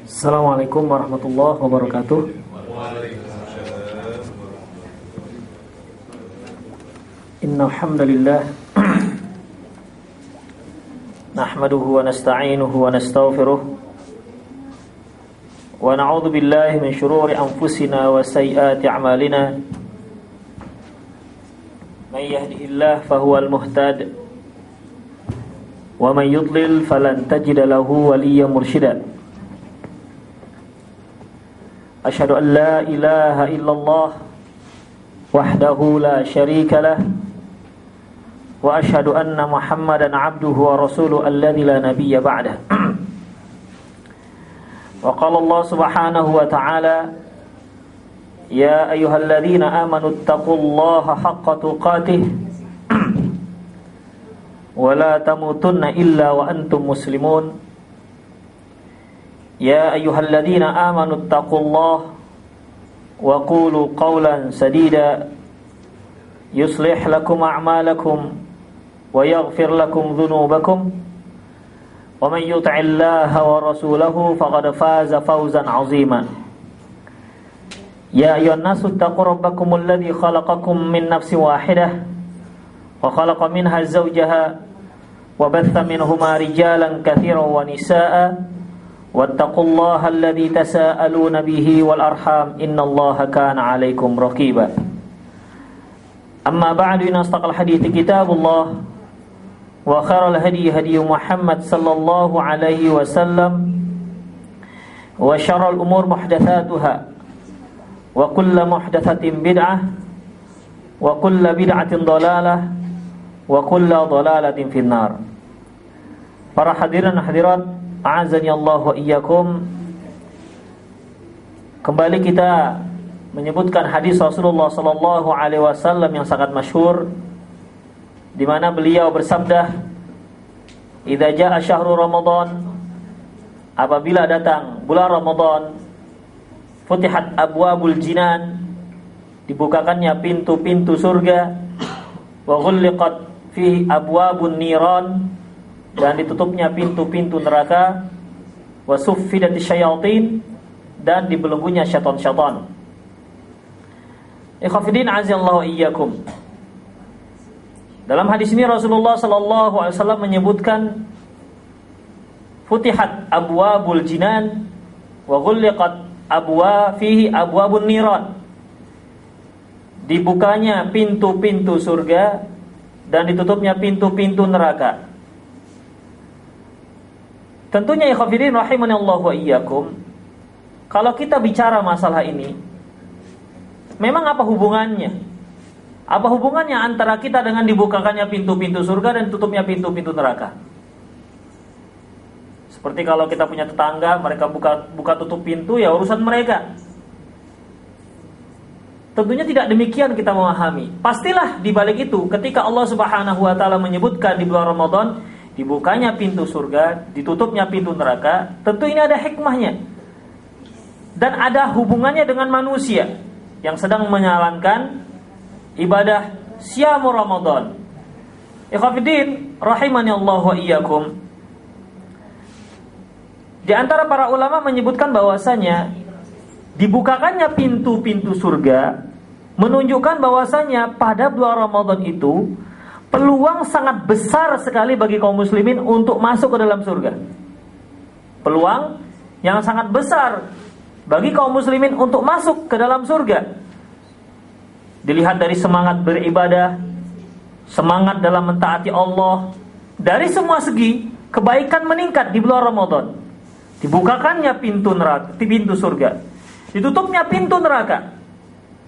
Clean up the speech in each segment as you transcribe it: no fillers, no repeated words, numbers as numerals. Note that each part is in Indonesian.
Assalamualaikum warahmatullahi wabarakatuh. Innal hamdalillah nahmaduhu wa nasta'inuhu wa nastaghfiruh wa na'udzu billahi min shururi anfusina wa sayyiati a'malina. May yahdihillahu fahuwal muhtad wa may yudlil falan tajida lahu waliyyan mursyida. Asyhadu an la ilaha illallah wahdahu la syarika lah wa asyhadu anna Muhammadan abduhu wa rasuluhu alladzi la nabiyya ba'dah. Wa qala Allah subhanahu wa ta'ala ya ayyuhalladzina amanu taqullaha haqqa tuqatih wa la tamutunna illa wa antum muslimun. Ya ayyuhalladzina amanu taqullaha wa qulu qawlan sadida yuslih lakum a'malakum wa yaghfir lakum dhunubakum wa man yuti'illaha wa rasulahu faqad faza fawzan 'aziman. Ya ayyuhan nasu taqu rabbakumul ladzi khalaqakum min nafsin wahidah wa khalaqa minha zawjaha wa batha minhuma rijalan katsiran wa nisaa'a wattaqullaha alladzi tasaaluna bihi wal arham innallaha kana 'alaikum raqiba. Amma ba'du, inna astaqal hadithi kitabullah wa khairal hadi hadi Muhammad sallallahu alaihi wasallam wa syarrul umur muhdatsatuha wa kullu muhdatsatin bid'ah wa kullu bid'atin dhalalah wa kullu dhalalatin finnar. Para hadirin hadirat, a'azani Allah wa iyyakum. Kembali kita menyebutkan hadis Rasulullah sallallahu alaihi wasallam yang sangat masyhur, di mana beliau bersabda, "Idza jaa syahrul Ramadan," apabila datang bulan Ramadan, "futihat abwabul jinan," dibukakannya pintu-pintu surga, "wa ghulliqat fi abwabun niran," dan ditutupnya pintu-pintu neraka, wa suffidatis syayatin, dan dibelenggunya syaitan-syaitan. Ikhwafidin azallahu iyyakum. Dalam hadis ini Rasulullah sallallahu alaihi wasallam menyebutkan futihat abwabul jinan wa ghulliqat fihi abwabun niran. Dibukanya pintu-pintu surga dan ditutupnya pintu-pintu neraka. Tentunya ikhwafidin rahimanallahu wa iyyakum, kalau kita bicara masalah ini, memang apa hubungannya? Apa hubungannya antara kita dengan dibukakannya pintu-pintu surga dan tutupnya pintu-pintu neraka? Seperti kalau kita punya tetangga, mereka buka tutup pintu, ya urusan mereka. Tentunya tidak demikian kita memahami. Pastilah di balik itu, ketika Allah Subhanahu wa taala menyebutkan di bulan Ramadan dibukanya pintu surga, ditutupnya pintu neraka, tentu ini ada hikmahnya. Dan ada hubungannya dengan manusia yang sedang menjalankan ibadah siyamu Ramadan. Ikhwafidin rahimani Allah wa iyyakum. Di antara para ulama menyebutkan bahwasanya dibukakannya pintu-pintu surga menunjukkan bahwasanya pada bulan Ramadan itu peluang sangat besar sekali bagi kaum muslimin untuk masuk ke dalam surga. Peluang yang sangat besar bagi kaum muslimin untuk masuk ke dalam surga. Dilihat dari semangat beribadah, semangat dalam mentaati Allah, dari semua segi kebaikan meningkat di bulan Ramadan. Dibukakannya pintu neraka, pintu surga, ditutupnya pintu neraka.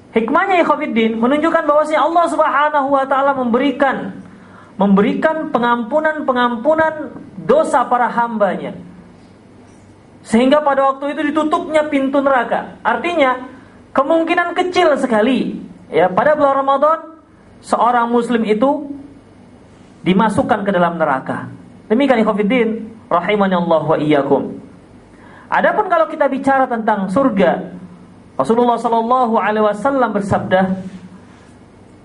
Hikmahnya ikhwatiddin menunjukkan bahwasanya Allah Subhanahu wa taala memberikan pengampunan dosa para hambanya. Sehingga pada waktu itu ditutupnya pintu neraka. Artinya kemungkinan kecil sekali ya pada bulan Ramadan seorang muslim itu dimasukkan ke dalam neraka. Demikian ikhwatiddin rahimani Allah wa iyyakum. Adapun kalau kita bicara tentang surga, Rasulullah sallallahu alaihi wasallam bersabda,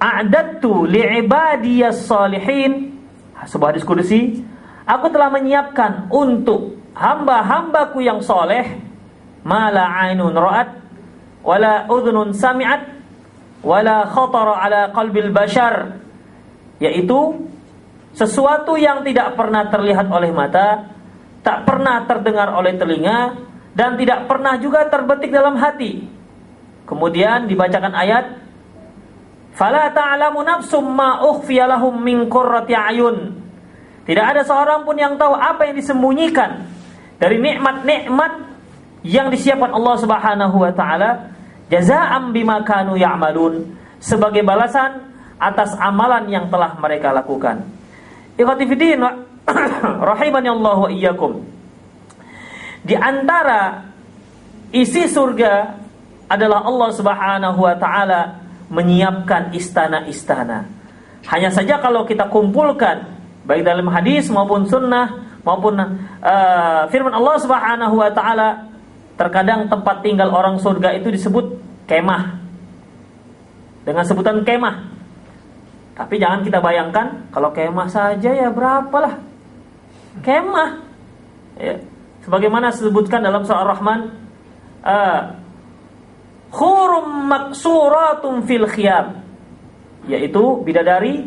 "A'dadtu li'ibadiyas salihin," sebuah hadis qudsi, "aku telah menyiapkan untuk hamba-hambaku yang soleh ma la 'ainun ra'at wala udhunun sami'at wala khatara ala qalbil bashar, yaitu sesuatu yang tidak pernah terlihat oleh mata, tak pernah terdengar oleh telinga, dan tidak pernah juga terbetik dalam hati. Kemudian dibacakan ayat, fala ta'lamu nafsum ma ukhfiya lahum min qurrati a'yun. Tidak ada seorang pun yang tahu apa yang disembunyikan dari nikmat-nikmat yang disiapkan Allah Subhanahu wa taala, jazaa'an bima kanu ya'malun, sebagai balasan atas amalan yang telah mereka lakukan. Ikhwati fiddin rahimani Allah wa iyyakum. Di antara isi surga adalah Allah Subhanahu wa taala menyiapkan istana-istana. Hanya saja kalau kita kumpulkan baik dalam hadis maupun sunnah maupun firman Allah Subhanahu wa taala, terkadang tempat tinggal orang surga itu disebut kemah, dengan sebutan kemah. Tapi jangan kita bayangkan kalau kemah saja ya berapalah kemah ya. Sebagaimana disebutkan dalam surah Ar-Rahman, khurum maksuratun fil khiyam, yaitu bidadari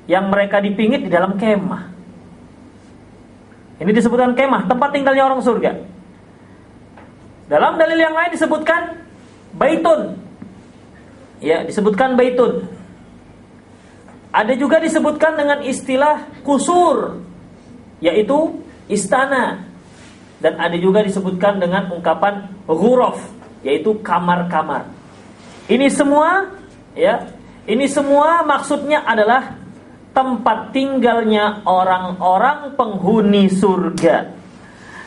yang mereka dipingit di dalam kemah. Ini disebutkan kemah, tempat tinggalnya orang surga. Dalam dalil yang lain disebutkan baitun. Ya, disebutkan baitun. Ada juga disebutkan dengan istilah kusur, yaitu istana. Dan ada juga disebutkan dengan ungkapan ghuraf, yaitu kamar-kamar. Ini semua ya, ini semua maksudnya adalah tempat tinggalnya orang-orang penghuni surga.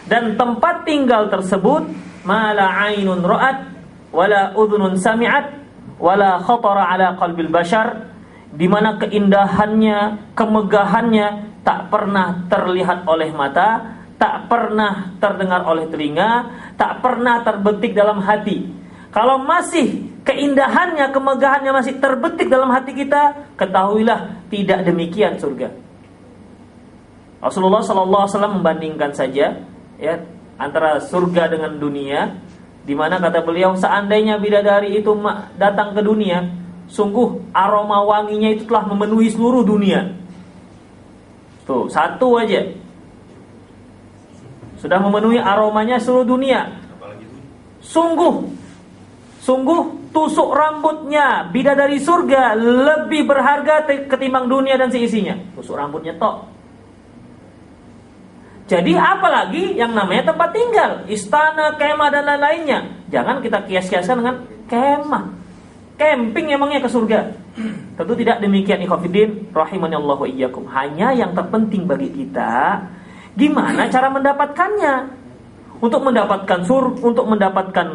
Dan tempat tinggal tersebut ma la 'ainun ra'at wala udhunun sami'at wala khatara ala qalbil bashar, di mana keindahannya, kemegahannya tak pernah terlihat oleh mata, tak pernah terdengar oleh telinga, tak pernah terbetik dalam hati. Kalau masih keindahannya, kemegahannya masih terbetik dalam hati kita, ketahuilah tidak demikian surga. Rasulullah SAW membandingkan saja ya antara surga dengan dunia, di mana kata beliau, seandainya bidadari itu datang ke dunia, sungguh aroma wanginya itu telah memenuhi seluruh dunia. Tuh, satu aja sudah memenuhi aromanya seluruh dunia. Sungguh tusuk rambutnya bidadari surga lebih berharga ketimbang dunia dan seisinya. Tusuk rambutnya tok. Jadi apalagi yang namanya tempat tinggal, istana, kemah dan lain-lainnya. Jangan kita kias-kiaskan dengan kemah. Camping emangnya ke surga. Tentu tidak demikian, ikhwatiddin rahimani Allah wa iyyakum. Hanya yang terpenting bagi kita, gimana cara mendapatkannya? Untuk mendapatkan untuk mendapatkan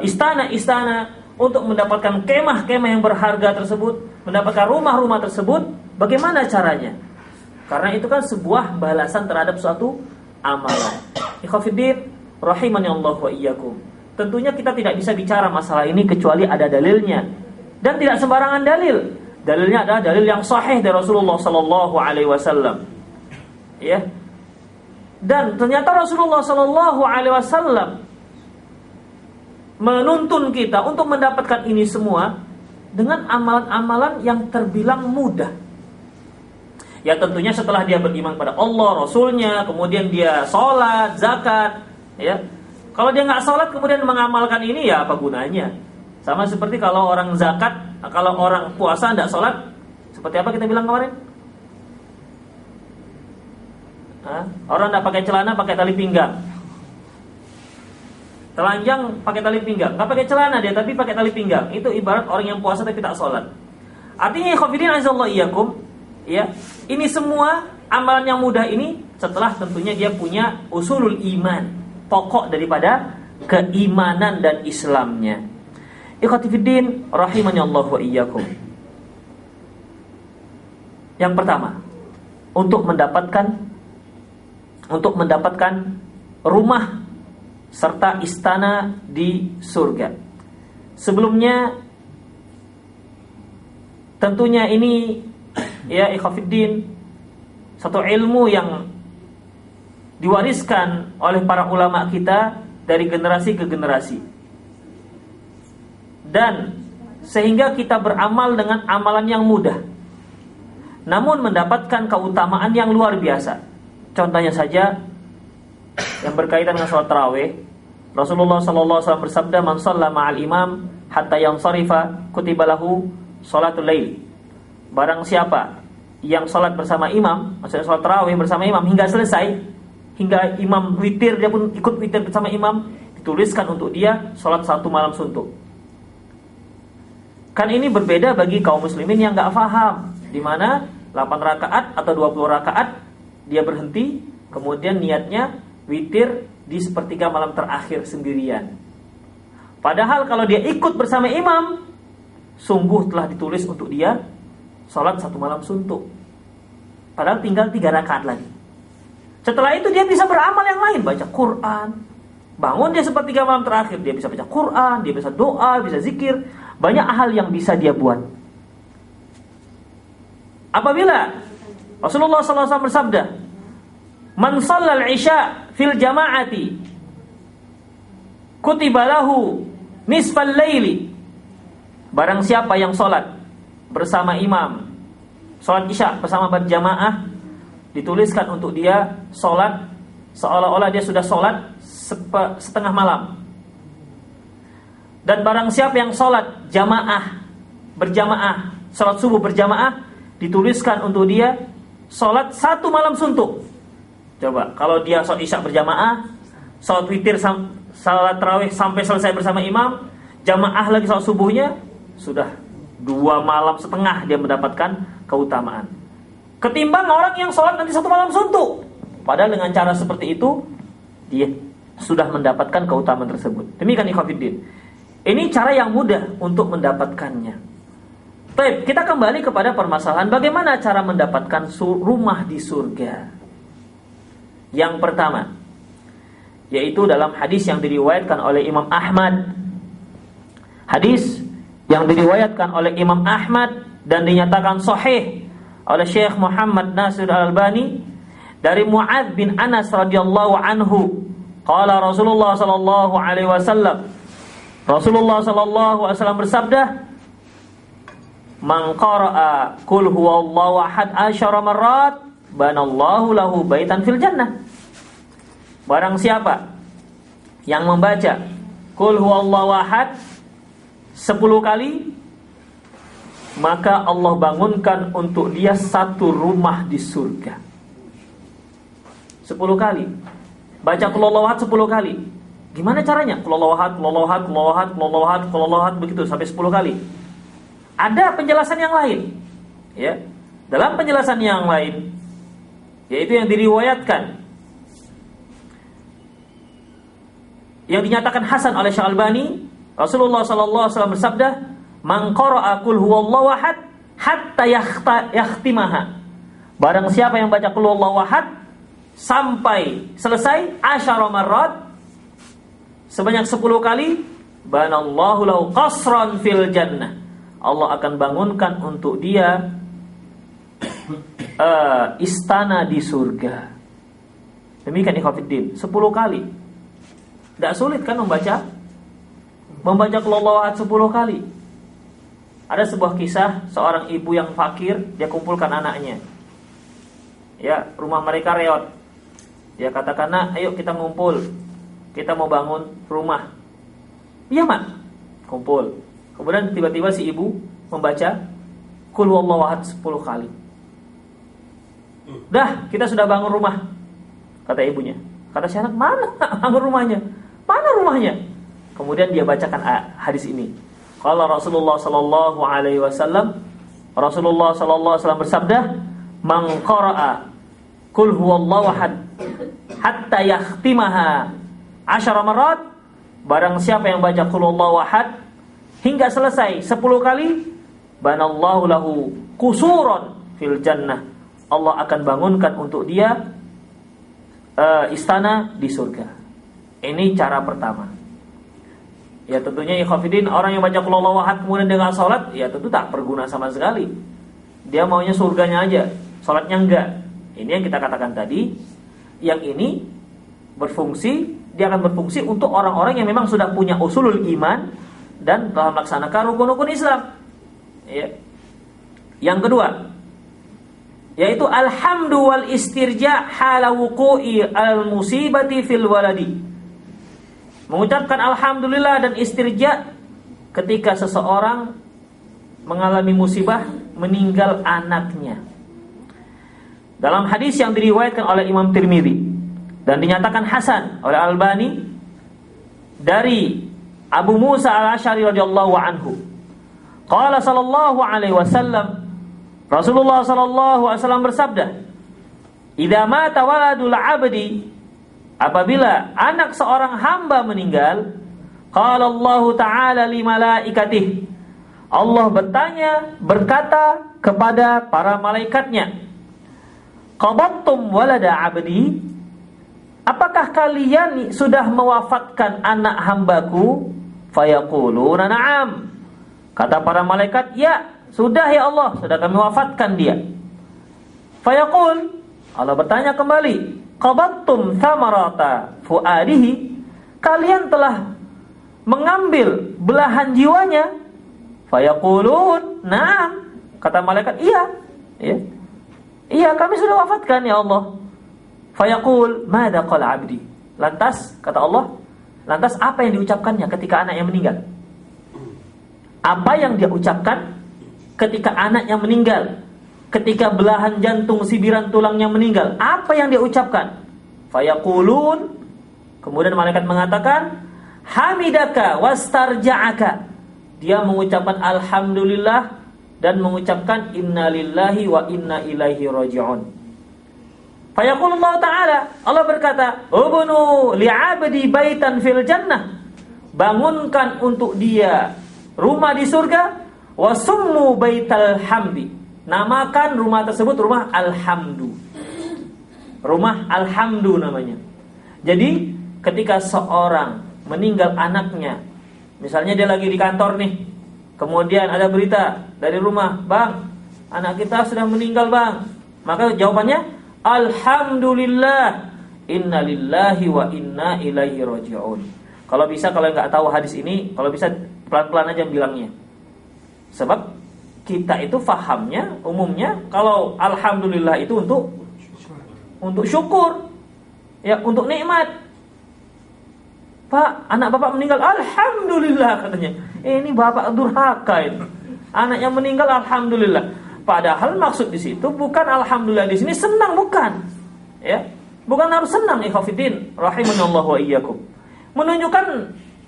istana-istana, untuk mendapatkan kemah-kemah yang berharga tersebut, mendapatkan rumah-rumah tersebut, bagaimana caranya? Karena itu kan sebuah balasan terhadap suatu amalan. Ikhwatiddin rahimani Allah wa iyyakum. Tentunya kita tidak bisa bicara masalah ini kecuali ada dalilnya, dan tidak sembarangan dalil. Dalilnya adalah dalil yang sahih dari Rasulullah sallallahu alaihi wasallam. Ya. Dan ternyata Rasulullah sallallahu alaihi wasallam menuntun kita untuk mendapatkan ini semua dengan amalan-amalan yang terbilang mudah. Ya tentunya setelah dia beriman pada Allah, Rasulnya, kemudian dia sholat, zakat, ya. Kalau dia nggak sholat kemudian mengamalkan ini, ya apa gunanya? Sama seperti kalau orang zakat, kalau orang puasa nggak sholat, seperti apa kita bilang kemarin? Orang nggak pakai celana, pakai tali pinggang. Telanjang pakai tali pinggang, nggak pakai celana dia tapi pakai tali pinggang. Itu ibarat orang yang puasa tapi tak sholat. Artinya khafidin azallahu iyyakum, ya. Ini semua amalan yang mudah ini setelah tentunya dia punya usulul iman, pokok daripada keimanan dan Islamnya. Ikhwati fiddin rahimani Allah wa iyyakum. Yang pertama, untuk mendapatkan rumah serta istana di surga. Sebelumnya tentunya ini ya ikhwatiddin satu ilmu yang diwariskan oleh para ulama kita dari generasi ke generasi. Dan sehingga kita beramal dengan amalan yang mudah, namun mendapatkan keutamaan yang luar biasa. Contohnya saja yang berkaitan dengan sholat tarawih. Rasulullah SAW bersabda, "Man shalla ma'al imam hatta yansarifa kutiba lahu sholatul lail." Barang siapa yang sholat bersama imam, maksudnya sholat tarawih bersama imam hingga selesai, hingga imam witir, dia pun ikut witir bersama imam, dituliskan untuk dia sholat satu malam suntuk. Kan ini berbeda bagi kaum muslimin yang gak paham, di mana 8 rakaat atau 20 rakaat dia berhenti, kemudian niatnya witir di sepertiga malam terakhir sendirian. Padahal kalau dia ikut bersama imam, sungguh telah ditulis untuk dia sholat satu malam suntuk. Padahal tinggal 3 rakaat lagi. Setelah itu dia bisa beramal yang lain, baca Quran. Bangun dia sepertiga malam terakhir, dia bisa baca Quran, dia bisa doa, bisa zikir. Banyak hal yang bisa dia buat. Apabila Rasulullah SAW bersabda, "Man shallal isya fil jama'ati kutiba lahu nisfal laili." Barang siapa yang sholat bersama imam, sholat isya bersama berjamaah, dituliskan untuk dia sholat seolah-olah dia sudah sholat setengah malam. Dan barang siapa yang sholat jamaah, berjamaah, sholat subuh berjamaah, dituliskan untuk dia sholat satu malam suntuk. Coba, kalau dia sholat isya berjamaah, sholat witir, sholat tarawih sampai selesai bersama imam, jamaah lagi sholat subuhnya, sudah 2 malam setengah dia mendapatkan keutamaan. Ketimbang orang yang sholat nanti satu malam suntuk. Padahal dengan cara seperti itu, dia sudah mendapatkan keutamaan tersebut. Demikian ikhwatiddin. Ini cara yang mudah untuk mendapatkannya. Baik, kita kembali kepada permasalahan bagaimana cara mendapatkan rumah di surga. Yang pertama, yaitu dalam hadis yang diriwayatkan oleh Imam Ahmad. Hadis yang diriwayatkan oleh Imam Ahmad dan dinyatakan sahih oleh Syekh Muhammad Nasir Al-Albani dari Mu'adz bin Anas radhiyallahu anhu. Qala Rasulullah sallallahu alaihi wasallam, Rasulullah sallallahu alaihi wasallam bersabda, "Man qara'a qul huwallahu ahad 10 marrat, banallahu lahu baitan fil jannah." Barang siapa yang membaca qul huwallahu ahad 10 kali, maka Allah bangunkan untuk dia satu rumah di surga. 10 kali. Baca qul huwallahu ahad 10 kali. Gimana caranya? Qul huwallahu ahad, qul huwallahu ahad, qul huwallahu ahad, qul huwallahu ahad, qul huwallahu ahad, begitu sampai 10 kali. Ada penjelasan yang lain, ya. Dalam penjelasan yang lain, yaitu yang diriwayatkan, yang dinyatakan hasan oleh Syekh Albani, Rasulullah sallallahu alaihi wasallam bersabda, "Man qara'a qul huwallahu ahad hatta yakhtimaha." Barang siapa yang baca qul huwallahu ahad sampai selesai 10 marrat, sebanyak 10 kali, banallahu lahu qasran fil jannah. Allah akan bangunkan untuk dia istana di surga. Demikian ikhwatiddin, 10 kali. Tidak sulit kan membaca qul huwallahu ahad 10 kali. Ada sebuah kisah seorang ibu yang fakir, dia kumpulkan anaknya. Ya, rumah mereka reot. Dia katakan, "Nak, ayo kita ngumpul. Kita mau bangun rumah." "Iya, Mak." Kumpul. Kemudian tiba-tiba si ibu membaca qul huwallahu ahad 10 kali. "Dah, kita sudah bangun rumah," kata ibunya. Kata si anak, "Mana bangun rumahnya? Mana rumahnya?" Kemudian dia bacakan hadis ini. Qala Rasulullah sallallahu alaihi wasallam, Rasulullah sallallahu alaihi wasallam bersabda, "Man qara'a qul huwallahu ahad hatta yakhtimaha 10 marrat." Barang siapa yang baca qul huwallahu ahad hingga selesai 10 kali, banallahu lahu qusuran fil jannah. Allah akan bangunkan untuk dia istana di surga. Ini cara pertama. Ya tentunya ikhwatiddin, orang yang baca qul huwallahu ahad kemudian dia enggak salat, ya tentu tak berguna sama sekali. Dia maunya surganya aja, salatnya enggak. Ini yang kita katakan tadi. Yang ini berfungsi dia akan berfungsi untuk orang-orang yang memang sudah punya usulul iman dan telah melaksanakan rukun-rukun Islam. Ya. Yang kedua, yaitu alhamdu wal istirja hala wuqu'i al musibati fil waladi. Mengucapkan alhamdulillah dan istirja ketika seseorang mengalami musibah meninggal anaknya. Dalam hadis yang diriwayatkan oleh Imam Tirmidzi dan dinyatakan hasan oleh Albani dari Abu Musa al-Asy'ari radhiyallahu anhu, qala sallallahu alaihi wasallam, Rasulullah sallallahu alaihi wasallam bersabda, "Idza mata waladul 'abdi," apabila anak seorang hamba meninggal, qala Allah Ta'ala li malaikatihi, Allah berkata kepada para malaikatnya, "Qabattum walada 'abdi?" Apakah kalian sudah mewafatkan anak hambaku? Fayaquluna na'am. Kata para malaikat, ya, sudah ya Allah, sudah kami wafatkan dia. Fayaqul, Allah bertanya kembali, qabattum thamarata fuadihi? Kalian telah mengambil belahan jiwanya? Fayaqulun na'am. Kata malaikat, iya. Iya, kami sudah wafatkan ya Allah. Fayaqul, madza qala 'abdi? Lantas kata Allah, lantas apa yang diucapkannya ketika anaknya meninggal? Apa yang dia ucapkan ketika anaknya meninggal? Ketika belahan jantung sibiran tulangnya meninggal, apa yang dia ucapkan? Fayaqulun, kemudian malaikat mengatakan, hamidaka wastarja'aka. Dia mengucapkan alhamdulillah dan mengucapkan innalillahi wa inna ilaihi raji'un. Fayaqulullah Ta'ala, Allah berkata, ubnu li'abdi baitan fil jannah. Bangunkan untuk dia rumah di surga. Wasummu baital hamdi. Namakan rumah tersebut rumah alhamdu. Rumah alhamdu namanya. Jadi ketika seorang meninggal anaknya, misalnya dia lagi di kantor nih, kemudian ada berita dari rumah, bang, anak kita sudah meninggal bang. Maka jawabannya, alhamdulillah, inna lillahi wa inna ilaihi raji'un. Kalau nggak tahu hadis ini, kalau bisa pelan-pelan aja bilangnya. Sebab kita itu fahamnya, umumnya kalau alhamdulillah itu untuk syukur, ya, untuk nikmat. Pak, anak bapak meninggal, alhamdulillah katanya. Ini bapak durhaka itu. Anaknya meninggal, alhamdulillah. Padahal maksud di situ bukan alhamdulillah di sini senang, bukan. Ya. Bukan harus senang, ikhwatiddin rahimanallahu wa iyyakum. Menunjukkan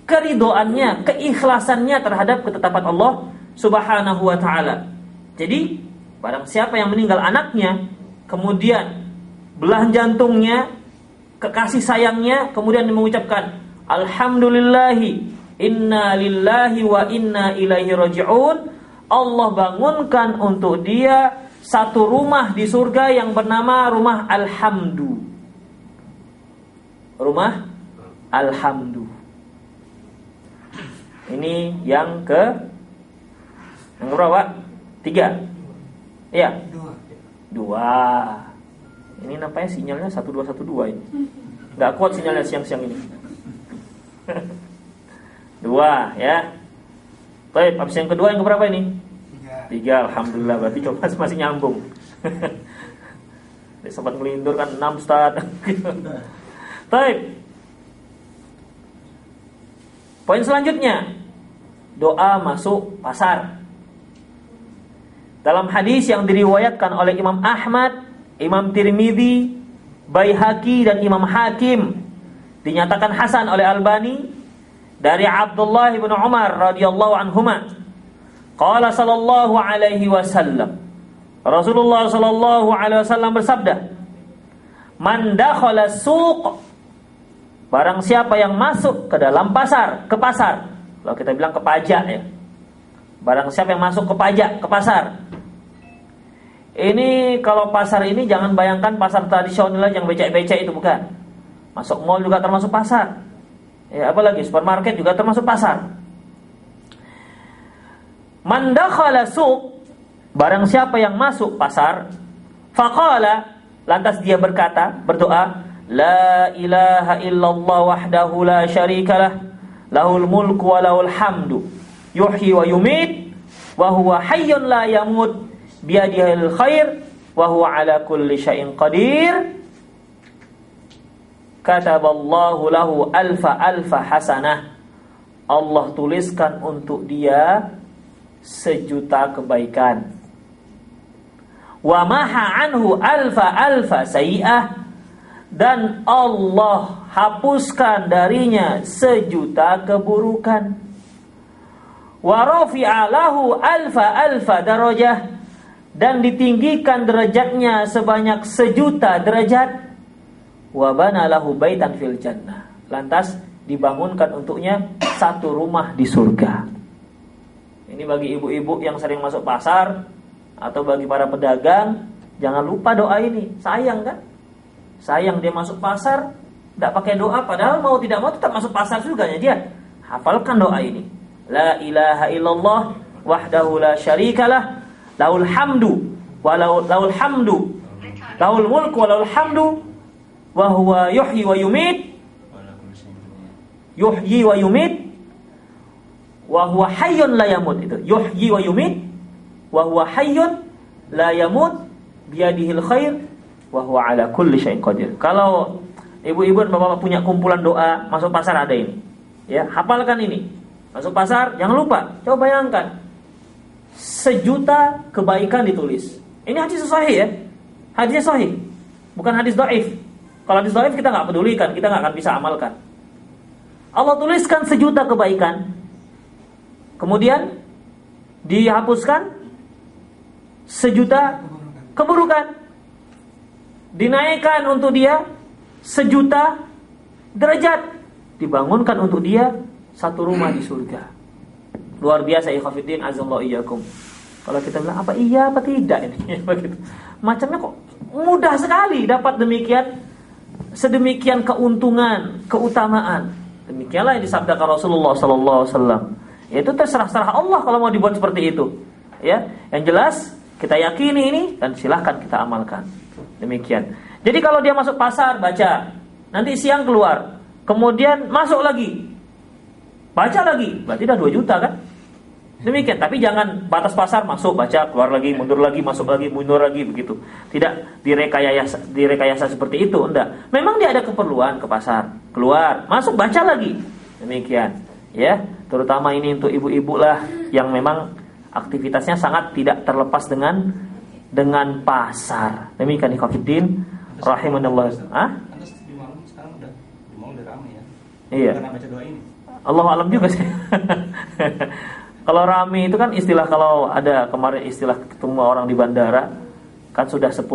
keridoannya, keikhlasannya terhadap ketetapan Allah Subhanahu wa taala. Jadi, barang siapa yang meninggal anaknya, kemudian belahan jantungnya, kekasih sayangnya, kemudian mengucapkan alhamdulillahi inna lillahi wa inna ilaihi raji'un, Allah bangunkan untuk dia satu rumah di surga yang bernama rumah Alhamdu. Rumah Alhamdu. Ini yang berapa? 3. Iya. 2. Ini nampaknya sinyalnya 1212 ini. Enggak kuat sinyalnya siang-siang ini. 2 ya. Baik, habis yang kedua yang keberapa ini? 3. Alhamdulillah, berarti coba masih nyambung. Sempat melindur kan 6 Ustaz. Baik. Poin selanjutnya, doa masuk pasar. Dalam hadis yang diriwayatkan oleh Imam Ahmad, Imam Tirmidzi, Baihaqi dan Imam Hakim, dinyatakan hasan oleh Albani dari Abdullah bin Umar radhiyallahu anhuma. Qala sallallahu alaihi wasallam, Rasulullah sallallahu alaihi wasallam bersabda, "Man dakhala suq," barang siapa yang masuk ke dalam pasar, ke pasar. Kalau kita bilang ke pajak ya. Barang siapa yang masuk ke pajak, ke pasar. Ini kalau pasar ini jangan bayangkan pasar tradisional yang becek-becek itu, bukan. Masuk mall juga termasuk pasar. Ya, apalagi supermarket juga termasuk pasar. Man dakhala suq, barang siapa yang masuk pasar, faqala, lantas dia berkata, berdoa, La ilaha illallah wahdahu la syarikalah, lahul mulku wa lahul hamdu, yuhyi wa yumit, wa huwa hayyun la yamut, biyadihil khair, wa huwa ala kulli syai'in qadir. Kataballahu lahu alfa hasanah. Allah tuliskan untuk dia 1.000.000 kebaikan. Wa maha anhu alfa sayi'ah, dan Allah hapuskan darinya 1.000.000 keburukan. Wa rafi'a lahu alfa darajah, dan ditinggikan derajatnya sebanyak 1.000.000 derajat. Wa bana lahu baitan fil jannah, lantas dibangunkan untuknya 1 rumah di surga. Ini bagi ibu-ibu yang sering masuk pasar atau bagi para pedagang, jangan lupa doa ini. Sayang kan? Sayang dia masuk pasar tidak pakai doa, padahal mau tidak mau tetap masuk pasar juga ya dia. Hafalkan doa ini. La ilaha illallah wahdahu la syarikalah, lahul hamdu wa lahul hamdu, lahul mulku wa lahul hamdu, wa huwa yuhyi wa yumit, yuhyi wa yumit, wa huwa hayyun la yamut. Itu yuhyi wa yumit, wa huwa hayyun la yamut, biyadihil khair, wa huwa ala kulli syai'in qadir. Kalau ibu-ibu dan bapak punya kumpulan doa, masuk pasar ada ini. Ya, hafalkan ini. Masuk pasar jangan lupa. Coba bayangkan 1.000.000 kebaikan ditulis. Ini hadis sahih ya. Hadisnya sahih. Bukan hadis dhaif. Kalau hadis dhaif kita enggak pedulikan, kita enggak akan bisa amalkan. Allah tuliskan 1.000.000 kebaikan. Kemudian dihapuskan 1.000.000 keburukan. Dinaikkan untuk dia 1.000.000 derajat. Dibangunkan untuk dia 1 rumah di surga. Luar biasa ya khafidin azallahu iyyakum. Kalau kita bilang apa iya apa tidak ini begitu. Macamnya kok mudah sekali dapat sedemikian keuntungan, keutamaan. Demikianlah yang disabdakan Rasulullah sallallahu alaihi wasallam. Itu terserah Allah kalau mau dibuat seperti itu. Ya, yang jelas kita yakini ini dan silahkan kita amalkan. Demikian. Jadi kalau dia masuk pasar baca, nanti siang keluar, kemudian masuk lagi, baca lagi, berarti udah 2 juta kan? Demikian. Tapi jangan batas pasar masuk baca, keluar lagi, mundur lagi, masuk lagi, mundur lagi begitu. Tidak direkayasa seperti itu, enggak. Memang dia ada keperluan ke pasar, keluar, masuk baca lagi. Demikian. Ya, terutama ini untuk ibu-ibu lah yang memang aktivitasnya sangat tidak terlepas dengan pasar. Demikian ikhwatiddin rahimanallah. Di malam sekarang udah ramai ya. Iya. Karena baca doa ini. Allahu alam juga sih. Kalau rame itu kan istilah, kalau ada kemarin istilah ketemu orang di bandara kan sudah 10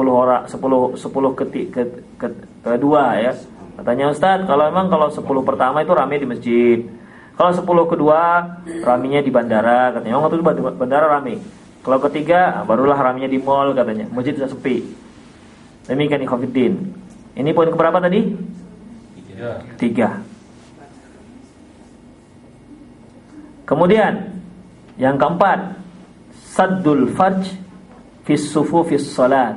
kedua ya. Katanya Ustaz, kalau 10 pertama itu rame di masjid. Kalau 10 kedua raminya di bandara katanya. Waktu itu bandara rame. Kalau ketiga barulah raminya di mall katanya. Masjid sudah sepi. Demikian ikhwatiddin. Ini poin keberapa tadi? 3. Kemudian yang keempat, saddul farj fis sufufis salat.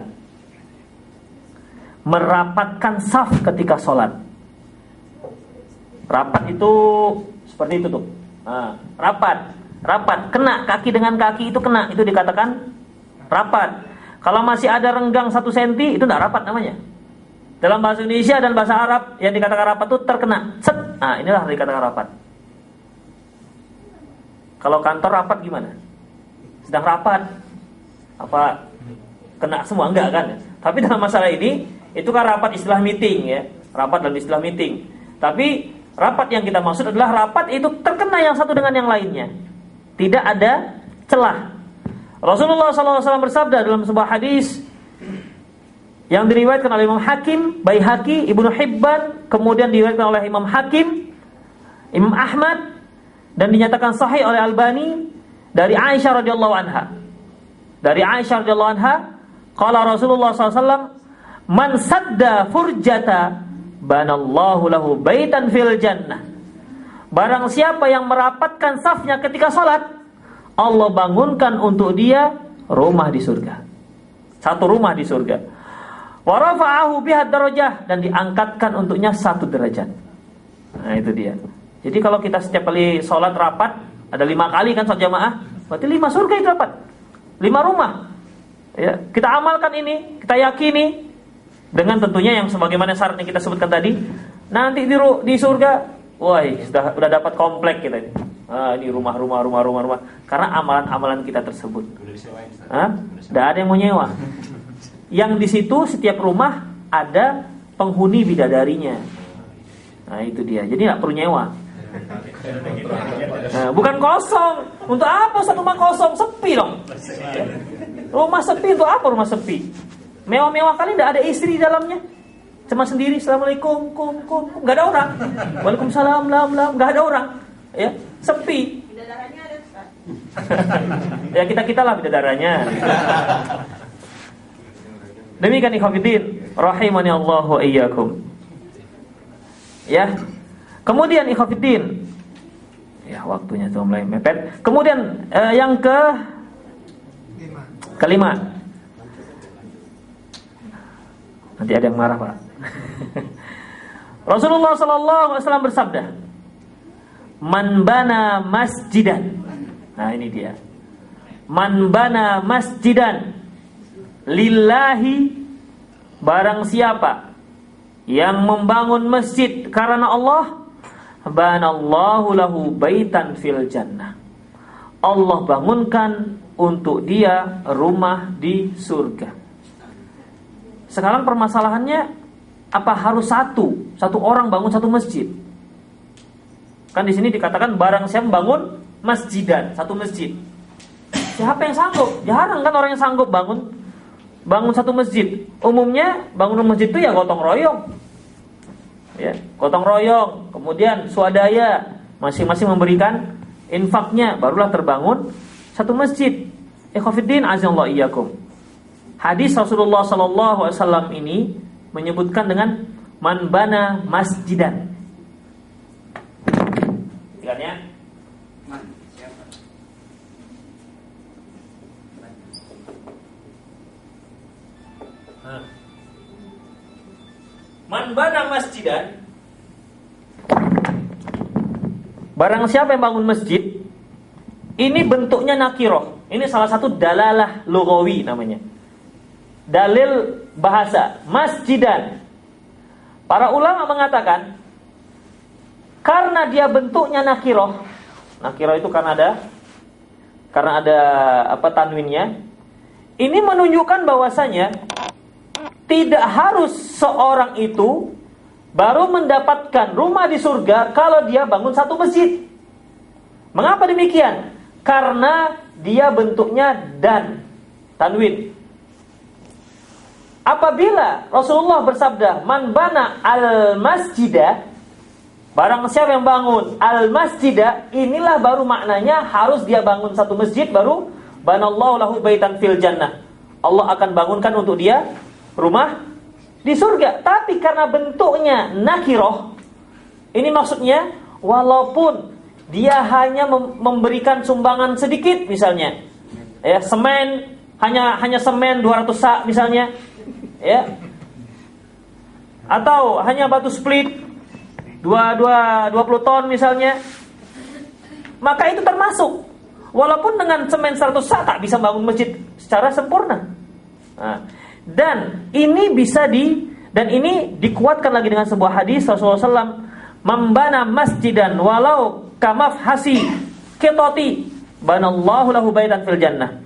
Merapatkan saf ketika salat. Rapat itu seperti itu tuh. Nah, rapat, kena kaki dengan kaki itu kena, itu dikatakan rapat. Kalau masih ada renggang 1 cm itu enggak rapat namanya. Dalam bahasa Indonesia dan bahasa Arab yang dikatakan rapat itu terkena. Set. Nah, inilah dikatakan rapat. Kalau kantor rapat gimana? Sedang rapat. Apa kena semua? Enggak kan? Tapi dalam masalah ini itu kan rapat istilah meeting ya. Rapat dalam istilah meeting. Tapi rapat yang kita maksud adalah rapat itu terkena yang satu dengan yang lainnya. Tidak ada celah. Rasulullah SAW bersabda dalam sebuah hadis yang diriwayatkan oleh Imam Hakim, Baihaqi, Ibnu Hibban, kemudian diriwayatkan oleh Imam Hakim, Imam Ahmad, dan dinyatakan sahih oleh Albani dari Aisyah radhiyallahu anha. Dari Aisyah radhiyallahu anha, qala Rasulullah SAW, man sadda furjata banallahu lahu baitan fil jannah. Barang siapa yang merapatkan safnya ketika salat, Allah bangunkan untuk dia rumah di surga. 1 rumah di surga. Wa rafa'ahu biha darajah, dan diangkatkan untuknya 1 derajat. Nah, itu dia. Jadi kalau kita setiap kali sholat rapat, ada 5 kali kan sholat jamaah, berarti 5 surga itu dapat. 5 rumah. Ya, kita amalkan ini, kita yakini dengan tentunya yang sebagaimana syarat yang kita sebutkan tadi. Nanti di surga, wah, sudah dapat komplek kita ini. Ini rumah. Karena amalan-amalan kita tersebut. Tidak ada yang mau nyewa. Yang di situ setiap rumah ada penghuni bidadarinya. Nah, itu dia. Jadi nggak perlu nyewa. Nah, bukan kosong. Untuk apa satu rumah kosong? Sepi dong. Rumah sepi untuk apa rumah sepi? Mewah-mewah kali tidak ada istri di dalamnya. Cuma sendiri, assalamualaikum, nggak ada orang. Waalaikumsalam, nggak ada orang. Ya, sepi. Bidadaranya ada, Ustaz. Ya kita lah bidadaranya. Demikian ikhwatiddin, rahimani Allah wa iyyakum. Ya. Kemudian ikhwatiddin, ya waktunya sudah mulai mepet. Kemudian yang kelima. Nanti ada yang marah, Pak. Rasulullah sallallahu alaihi wasallam bersabda, "Man bana masjidan." Nah, ini dia. Man bana masjidan lillahi, barang siapa yang membangun masjid karena Allah, banallahu lahu baitan fil jannah. Allah bangunkan untuk dia rumah di surga. Sekarang permasalahannya, apa harus satu orang bangun satu masjid? Kan di sini dikatakan barang siapa bangun masjidan, satu masjid. Siapa yang sanggup? Jarang kan orang yang sanggup bangun satu masjid. Umumnya bangun masjid itu ya gotong royong. Ya, gotong royong, kemudian swadaya, masing-masing memberikan infaknya, barulah terbangun satu masjid. Ikhwatiddin azallahu iyyakum. Hadis Rasulullah sallallahu alaihi wasallam ini menyebutkan dengan man bana masjidan. Artinya man bana masjidan, barang siapa yang bangun masjid. Ini bentuknya nakiroh. Ini salah satu dalalah lughawi namanya. Dalil bahasa masjidan. Para ulama mengatakan karena dia bentuknya nakiroh. Nakiroh itu karena ada tanwinnya. Ini menunjukkan bahwasanya tidak harus seorang itu baru mendapatkan rumah di surga kalau dia bangun satu masjid. Mengapa demikian? Karena dia bentuknya dan tanwin. Apabila Rasulullah bersabda man bana al-masjidah, barang siapa yang bangun al-masjidah, inilah baru maknanya harus dia bangun satu masjid, baru banallahu lahu baitan fil jannah. Allah akan bangunkan untuk dia rumah di surga. Tapi karena bentuknya nakiroh, ini maksudnya walaupun dia hanya memberikan sumbangan sedikit misalnya, ya semen hanya semen 200 sak misalnya, ya, atau hanya batu split 20 ton misalnya, maka itu termasuk. Walaupun dengan semen 100 sak tak bisa bangun masjid secara sempurna. Nah, dan ini dikuatkan lagi dengan sebuah hadis Rasulullah SAW, membana masjidan walau kamafhasi ketoti banallahu lahu baitan fil jannah.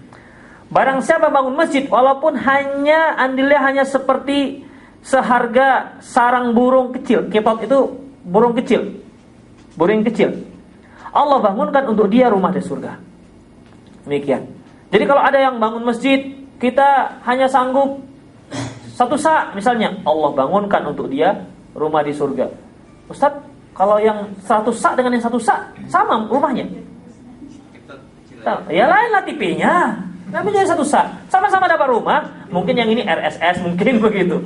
Barang siapa bangun masjid walaupun andilnya hanya seperti seharga sarang burung kecil. Ketot itu burung kecil. Allah bangunkan untuk dia rumah di surga. Demikian. Jadi kalau ada yang bangun masjid, kita hanya sanggup 1 sak misalnya, Allah bangunkan untuk dia rumah di surga. Ustaz, kalau yang 100 sak dengan yang 1 sak sama rumahnya? Ya lainlah tipenya. Tapi jadi 1 sak, sama-sama dapat rumah. Mungkin yang ini RSS, mungkin begitu.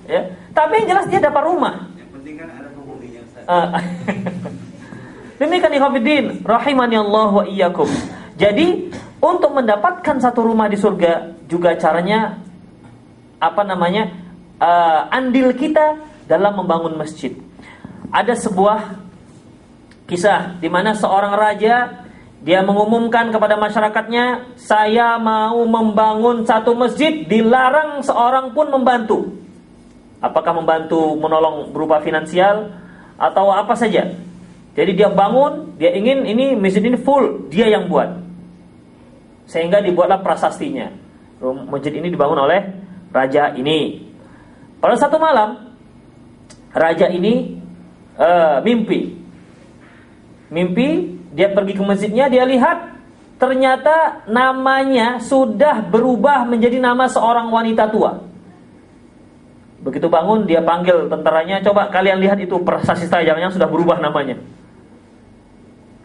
Ya, tapi yang jelas dia dapat rumah. Yang penting kan ada penghuninya, Ustaz. Demikian ikhwatiddin, rahimani Allah wa iyyakum. Jadi untuk mendapatkan satu rumah di surga juga caranya andil kita dalam membangun masjid. Ada sebuah kisah di mana seorang raja dia mengumumkan kepada masyarakatnya, saya mau membangun satu masjid, dilarang seorang pun membantu. Apakah membantu menolong berupa finansial atau apa saja. Jadi dia bangun, dia ingin ini masjid ini full, dia yang buat. Sehingga dibuatlah prasastinya. Masjid ini dibangun oleh raja ini. Pada satu malam, raja ini mimpi, dia pergi ke masjidnya, dia lihat ternyata namanya sudah berubah menjadi nama seorang wanita tua. Begitu bangun, dia panggil tentaranya, coba kalian lihat itu prasasti saya, jangan-jangan sudah berubah namanya.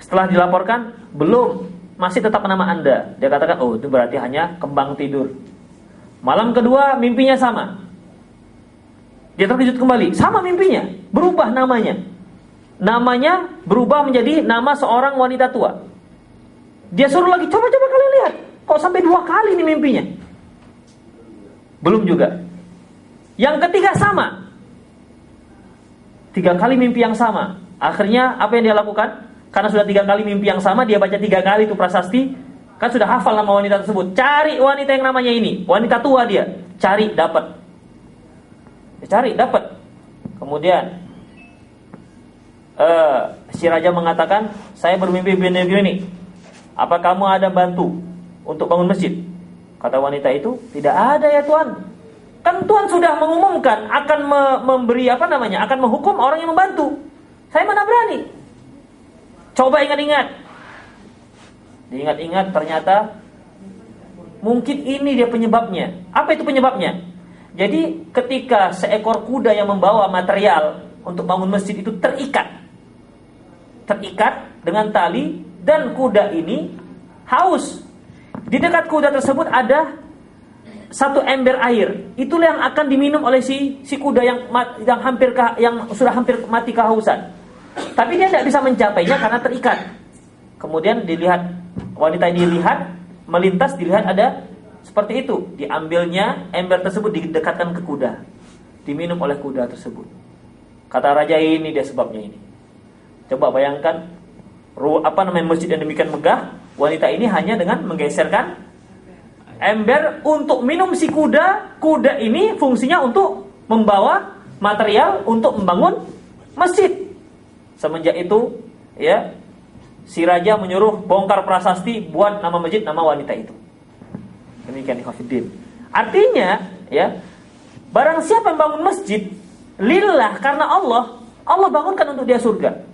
Setelah dilaporkan, belum, masih tetap nama Anda. Dia katakan, oh itu berarti hanya kembang tidur. Malam kedua mimpinya sama. Dia terkejut kembali, sama mimpinya, berubah namanya. Namanya berubah menjadi nama seorang wanita tua. Dia suruh lagi, coba kalian lihat, kok sampai 2 kali nih mimpinya. Belum juga. Yang ketiga sama, 3 kali mimpi yang sama. Akhirnya apa yang dia lakukan? Karena sudah 3 kali mimpi yang sama, dia baca 3 kali itu prasasti. Kan sudah hafal nama wanita tersebut. Cari wanita yang namanya ini, wanita tua dia. Cari, dapat. Cari, dapat. Kemudian si raja mengatakan, saya bermimpi begini. Apa kamu ada bantu untuk bangun masjid? Kata wanita itu, tidak ada ya Tuan. Kan Tuan sudah mengumumkan akan memberi akan menghukum orang yang membantu. Saya mana berani. Coba ingat-ingat. Diingat-ingat ternyata mungkin ini dia penyebabnya. Apa itu penyebabnya? Jadi ketika seekor kuda yang membawa material untuk bangun masjid itu terikat dengan tali, dan kuda ini haus. Di dekat kuda tersebut ada satu ember air. Itulah yang akan diminum oleh si kuda yang sudah hampir mati kehausan. Tapi dia tidak bisa mencapainya karena terikat. Kemudian dilihat, wanita ini melintas, dilihat ada seperti itu. Diambilnya ember tersebut, didekatkan ke kuda, diminum oleh kuda tersebut. Kata raja, ini dia sebabnya ini. Coba bayangkan, masjid yang demikian megah, wanita ini hanya dengan menggeserkan ember untuk minum si kuda. Kuda ini fungsinya untuk membawa material untuk membangun masjid. Semenjak itu, ya, si raja menyuruh bongkar prasasti, buat nama masjid nama wanita itu. Demikian ikhwatiddin. Artinya, ya, barang siapa yang bangun masjid lillah, karena Allah bangunkan untuk dia surga.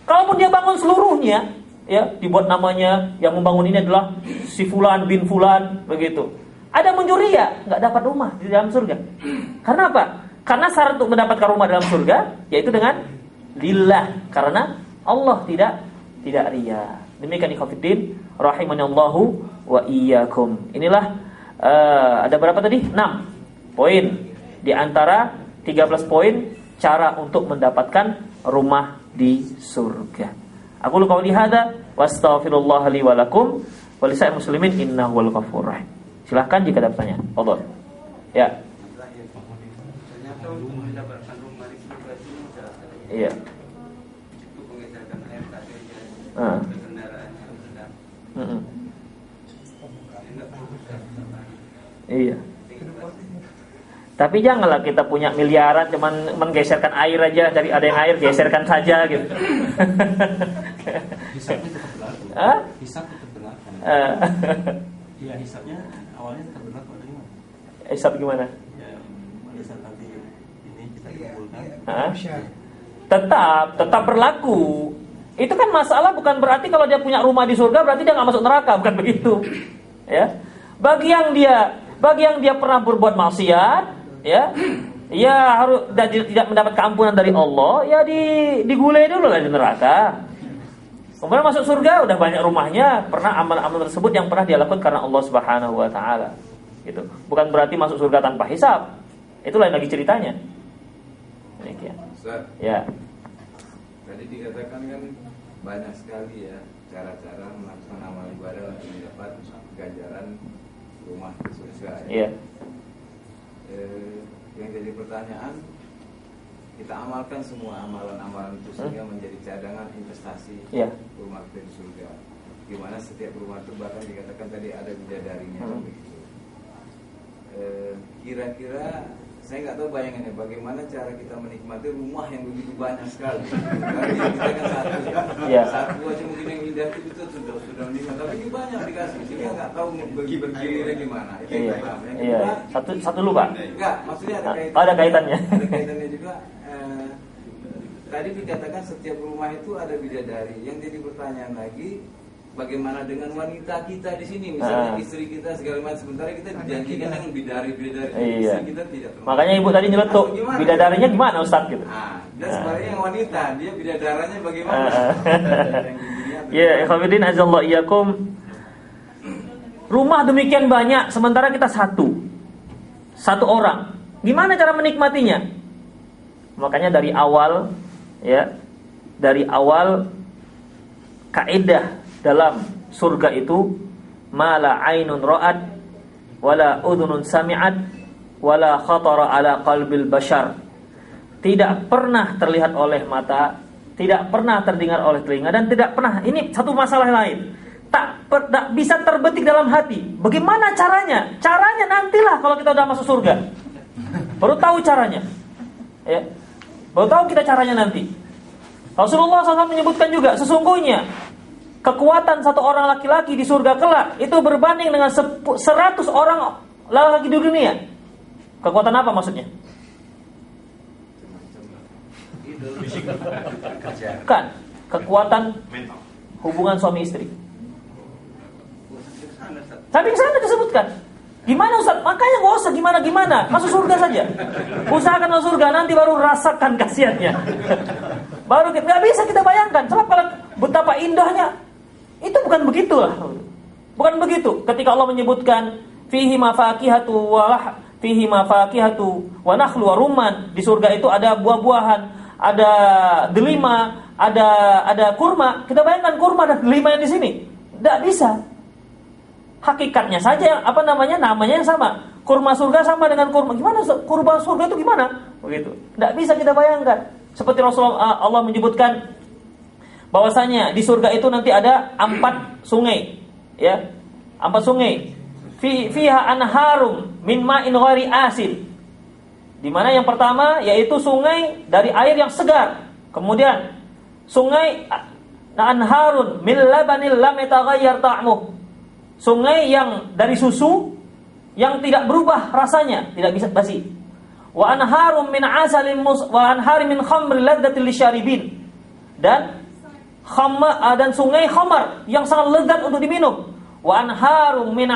Kalaupun dia bangun seluruhnya, ya, dibuat namanya, yang membangun ini adalah si fulan bin fulan, begitu. Ada mencuri ya, nggak dapat rumah di dalam surga. Karena apa? Karena syarat untuk mendapatkan rumah dalam surga yaitu dengan lillah, karena Allah tidak riya. Demikian ikhwatiddin rahimanallahu wa iyyakum. Inilah ada berapa tadi? 6 poin di antara 13 poin cara untuk mendapatkan rumah di surga. Aku qauli hada wa astaghfirullah li wa lakum wa lisa'il muslimin innahu wal ghafurur rahim. Silahkan jika ada pertanyaan. Fadhol. Ya. Iya. Iya. Tapi janganlah kita punya miliaran cuman menggeserkan air aja, dari ada yang air geserkan saja gitu. Hisabnya tetap berlaku. Hisab tetap berlaku. Iya, hisabnya awalnya tetap berlaku. Hisab gimana? Ya, pada saat nanti ini kita kumpulkan. Tetap berlaku. Itu kan masalah bukan berarti kalau dia punya rumah di surga berarti dia nggak masuk neraka, bukan begitu. Ya. Bagi yang dia pernah berbuat maksiat, ya harus tidak mendapat keampunan dari Allah, ya digulai dulu lah di neraka. Kemudian masuk surga udah banyak rumahnya, pernah amal-amal tersebut yang pernah dia lakukan karena Allah Subhanahu wa taala. Gitu. Bukan berarti masuk surga tanpa hisab. Itu lain lagi ceritanya. Demikian. Ustaz. Ya. Tadi dikatakan kan banyak sekali ya cara-cara melakukan amal ibadah untuk mendapat ganjaran rumah di surga. Iya. yang jadi pertanyaan, kita amalkan semua amalan-amalan itu sehingga menjadi cadangan investasi rumah kita di surga. Gimana setiap rumah itu bahkan dikatakan tadi ada bidadarinya begitu. Kira-kira saya nggak tahu bayangannya bagaimana cara kita menikmati rumah yang begitu banyak sekali. Karena kita kan satu aja mungkin yang indah itu sudah menikmati, tapi ini banyak dikasih. Sehingga nggak tahu bergilirnya gimana. Satu dulu Pak. Enggak, maksudnya ada kaitannya. Ada kaitannya juga. Tadi dikatakan setiap rumah itu ada bidadari. Yang jadi pertanyaan lagi, bagaimana dengan wanita kita di sini, misalnya istri kita segala macam, sementara kita dijanjikan dengan bidadari istri kita tidak termasuk. Makanya ibu tadi nyeletuk, bidadarinya gimana Ustaz gitu. Dan sebenarnya yang wanita, dia bidadaranya bagaimana? Ya, ikhwatiddin azallahu iyyakum. Rumah demikian banyak, sementara kita satu orang. Gimana cara menikmatinya? Makanya dari awal kaidah dalam surga itu mala ainun ra'at wala udhunun sami'at wala khatara ala qalbil bashar. Tidak pernah terlihat oleh mata, tidak pernah terdengar oleh telinga, dan tidak pernah, ini satu masalah lain, tak bisa terbetik dalam hati. Bagaimana caranya? Caranya nantilah kalau kita udah masuk surga, baru tahu caranya, ya, baru tahu kita caranya nanti. Rasulullah SAW menyebutkan juga, sesungguhnya kekuatan satu orang laki-laki di surga kelak itu berbanding dengan 100 orang laki-laki di dunia. Kekuatan apa maksudnya? Bukan, kekuatan hubungan suami istri. Tapi di sana disebutkan. Gimana Ustaz? Makanya gak usah gimana-gimana, masuk surga saja. Usahakan masuk surga, nanti baru rasakan khasiatnya. Baru nggak bisa kita bayangkan. Coba kalau betapa indahnya. Itu bukan begitu lah. Bukan begitu. Ketika Allah menyebutkan fihi mafakihatu wa nakhlu wa rumman, di surga itu ada buah-buahan, ada delima, ada kurma. Kita bayangkan kurma dan delima yang di sini. Tidak bisa. Hakikatnya saja namanya yang sama. Kurma surga sama dengan kurma. Gimana kurma surga itu gimana? Begitu. Tidak bisa kita bayangkan. Seperti Rasulullah Allah menyebutkan bahwasanya di surga itu nanti ada 4 sungai, ya. 4 sungai. Fiha anharum min ma'in ghairi asin. Di mana yang pertama yaitu sungai dari air yang segar. Kemudian sungai anharun min labanil lam yataghayyar ta'muh. Sungai yang dari susu yang tidak berubah rasanya, tidak bisa basi. Wa anharum min asalin wa anharin min khamrin ladzatil lisyaribin. Dan sungai khamar yang sangat lezat untuk diminum. Wa anharum min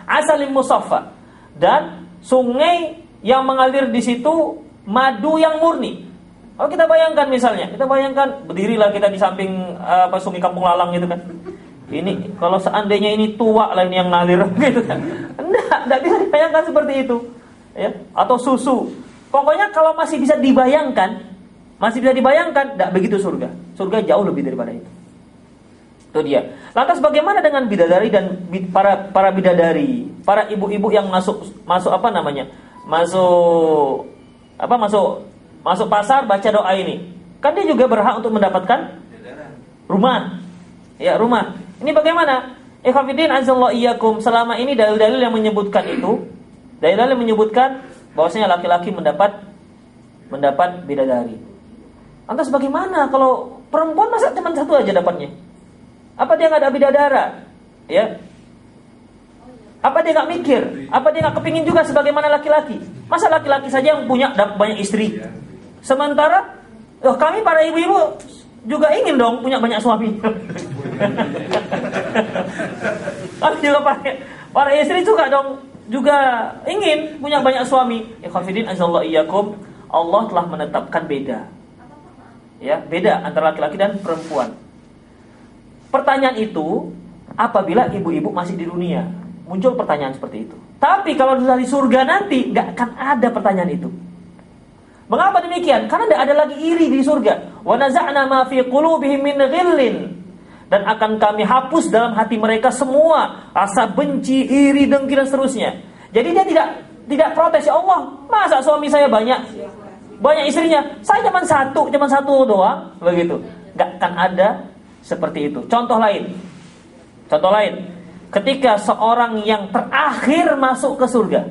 asalin musaffa. Dan sungai yang mengalir di situ madu yang murni. Kalau kita bayangkan misalnya, berdirilah kita di samping sungai Kampung Lalang gitu kan. Ini kalau seandainya ini tua lah ini yang ngalir gitu kan. Enggak bisa dibayangkan seperti itu. Ya, atau susu. Pokoknya kalau masih bisa dibayangkan, enggak begitu surga. Surga jauh lebih daripada itu. Itu dia. Lantas bagaimana dengan bidadari dan para bidadari, para ibu-ibu yang masuk pasar baca doa ini? Kan dia juga berhak untuk mendapatkan rumah. Ya, rumah. Ini bagaimana? Ikhwatiddin azallahu iyyakum, selama ini dalil-dalil yang menyebutkan itu, dalil-dalil yang menyebutkan bahwasanya laki-laki mendapat bidadari. Lantas bagaimana kalau perempuan masa cuma satu aja dapatnya? Apa dia enggak ada bidadara? Ya. Apa dia enggak mikir? Apa dia enggak kepingin juga sebagaimana laki-laki? Masa laki-laki saja yang punya banyak istri? Sementara kami para ibu-ibu juga ingin dong punya banyak suami. Kami juga para istri juga ingin punya banyak suami. Ikhwatiddin azallahu iyyakum, Allah telah menetapkan beda. Ya, beda antara laki-laki dan perempuan. Pertanyaan itu apabila ibu-ibu masih di dunia, muncul pertanyaan seperti itu. Tapi kalau dari surga nanti enggak akan ada pertanyaan itu. Mengapa demikian? Karena tidak ada lagi iri di surga. Wa naza'na ma fi qulubihim min ghillin. Dan akan kami hapus dalam hati mereka semua rasa benci, iri, dengki dan seterusnya. Jadi dia tidak protes, ya Allah, masa suami saya banyak istrinya, saya cuma satu doang, begitu. Nggak akan ada seperti itu. Contoh lain, ketika seorang yang terakhir masuk ke surga,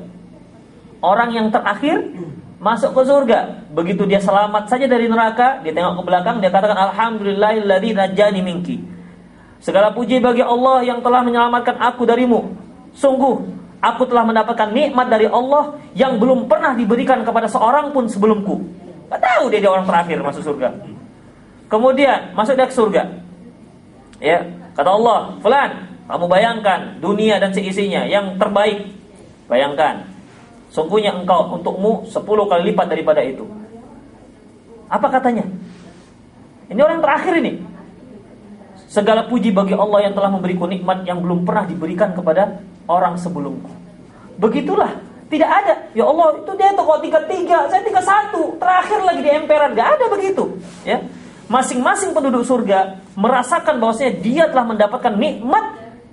masuk ke surga, begitu dia selamat saja dari neraka, dia tengok ke belakang, dia katakan alhamdulillahilladzi najjani minki. Segala puji bagi Allah yang telah menyelamatkan aku darimu. Sungguh aku telah mendapatkan nikmat dari Allah yang belum pernah diberikan kepada seorang pun sebelumku. Gak tahu dia orang terakhir masuk surga. Kemudian masuk dia ke surga. Ya, kata Allah, "Fulan, kamu bayangkan dunia dan seisinya yang terbaik. Bayangkan. Sungguhnya untukmu 10 kali lipat daripada itu." Apa katanya? Ini orang terakhir ini. Segala puji bagi Allah yang telah memberiku nikmat yang belum pernah diberikan kepada orang sebelumku. Begitulah, tidak ada. Ya Allah, itu dia tuh kok 33, saya 31, terakhir lagi di emperan, enggak ada begitu. Ya. Masing-masing penduduk surga merasakan bahwasanya dia telah mendapatkan nikmat,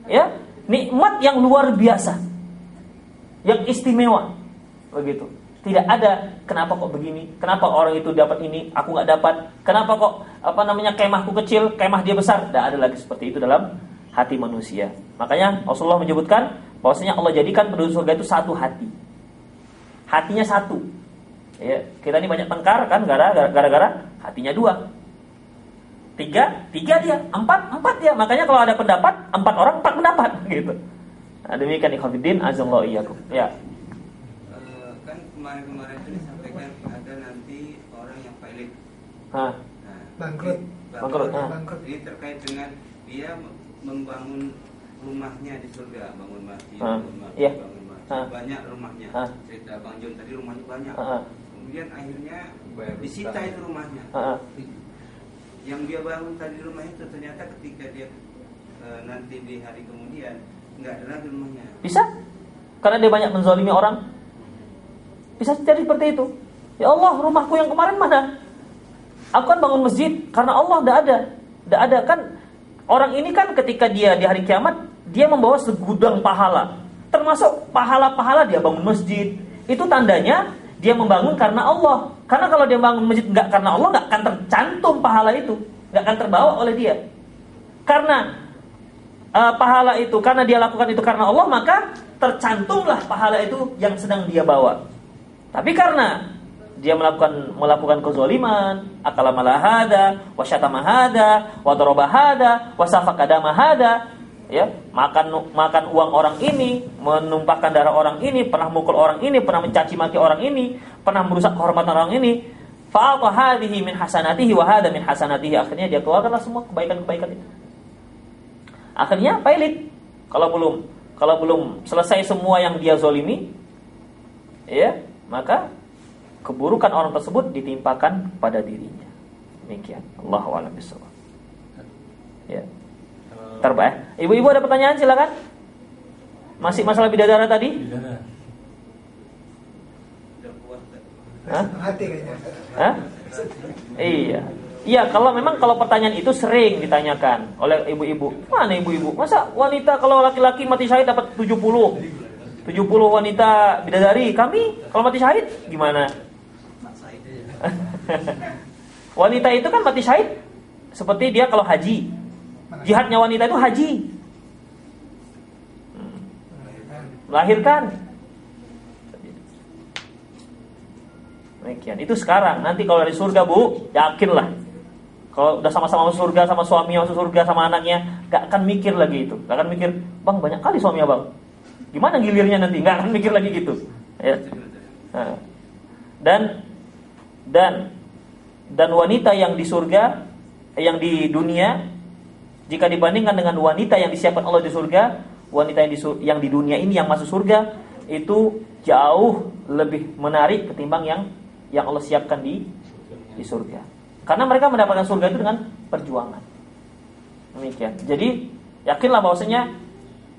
ya, nikmat yang luar biasa, yang istimewa. Begitu. Tidak ada kenapa kok begini, kenapa orang itu dapat ini, aku nggak dapat, kenapa kok kemahku kecil, kemah dia besar. Tidak ada lagi seperti itu dalam hati manusia. Makanya Rasulullah menyebutkan bahwasanya Allah jadikan penduduk surga itu satu hati, hatinya satu. Ya, kita ini banyak tengkar kan, gara-gara hatinya 2, 3 dia, 4 dia. Makanya kalau ada pendapat 4 orang 4 pendapat gitu. Nah, demikian ikhwatiddin azallahu iyyakum. Ya. Kemarin itu disampaikan ada nanti orang yang pilot. Bangkrut. Ini terkait dengan dia membangun rumahnya di surga, bangun masjid, bangun masjid. Banyak rumahnya. Cerita Bang John tadi rumahnya banyak. Kemudian akhirnya disita itu rumahnya. Yang dia bangun tadi rumah itu ternyata ketika dia nanti di hari kemudian nggak ada lagi rumahnya. Bisa? Karena dia banyak menzalimi orang. Bisa jadi seperti itu. Ya Allah, rumahku yang kemarin mana? Aku kan bangun masjid karena Allah tidak ada kan. Orang ini kan ketika dia di hari kiamat, dia membawa segudang pahala. Termasuk pahala-pahala dia bangun masjid. Itu tandanya dia membangun karena Allah. Karena kalau dia bangun masjid enggak karena Allah, enggak akan tercantum pahala itu, enggak akan terbawa oleh dia. Karena pahala itu, karena dia lakukan itu karena Allah, maka tercantumlah pahala itu yang sedang dia bawa. Tapi karena dia melakukan kezaliman, akala malahada, wasyatama hada, wadaraba hada, wasafaka dama hada, ya, makan uang orang ini, menumpahkan darah orang ini, pernah mukul orang ini, pernah mencaci maki orang ini, pernah merusak kehormatan orang ini, fa'ata hadhihi min hasanatihi wa hada min hasanatihi. Akhirnya dia keluarkanlah semua kebaikan-kebaikan itu. Akhirnya pailit. Kalau belum selesai semua yang dia zalimi, ya, maka keburukan orang tersebut ditimpakan pada dirinya. Demikian. Allahu a'lam bishawab. Ya. Terbaik. Ibu-ibu ada pertanyaan, silakan. Masih masalah bidadara tadi? Bidadara. Hati kayaknya. Hah? Iya. Iya, kalau pertanyaan itu sering ditanyakan oleh ibu-ibu. Mana ibu-ibu? Masa wanita kalau laki-laki mati syahid dapat 70 wanita bidadari, kami kalau mati syahid gimana? Wanita itu kan mati syahid seperti dia kalau haji. Jihadnya wanita itu haji. Melahirkan. Demikian. Itu sekarang. Nanti kalau dari surga, Bu, yakinlah. Kalau udah sama-sama masuk surga, sama suami masuk surga, sama anaknya, gak akan mikir lagi itu. Gak akan mikir, Bang banyak kali suami Abang, gimana gilirnya nanti? Gak akan mikir lagi gitu, ya. Nah. Dan wanita yang di surga, yang di dunia, jika dibandingkan dengan wanita yang disiapkan Allah di surga, wanita yang di dunia ini yang masuk surga itu jauh lebih menarik ketimbang yang Allah siapkan di surga. Karena mereka mendapatkan surga itu dengan perjuangan. Demikian. Jadi yakinlah bahwasanya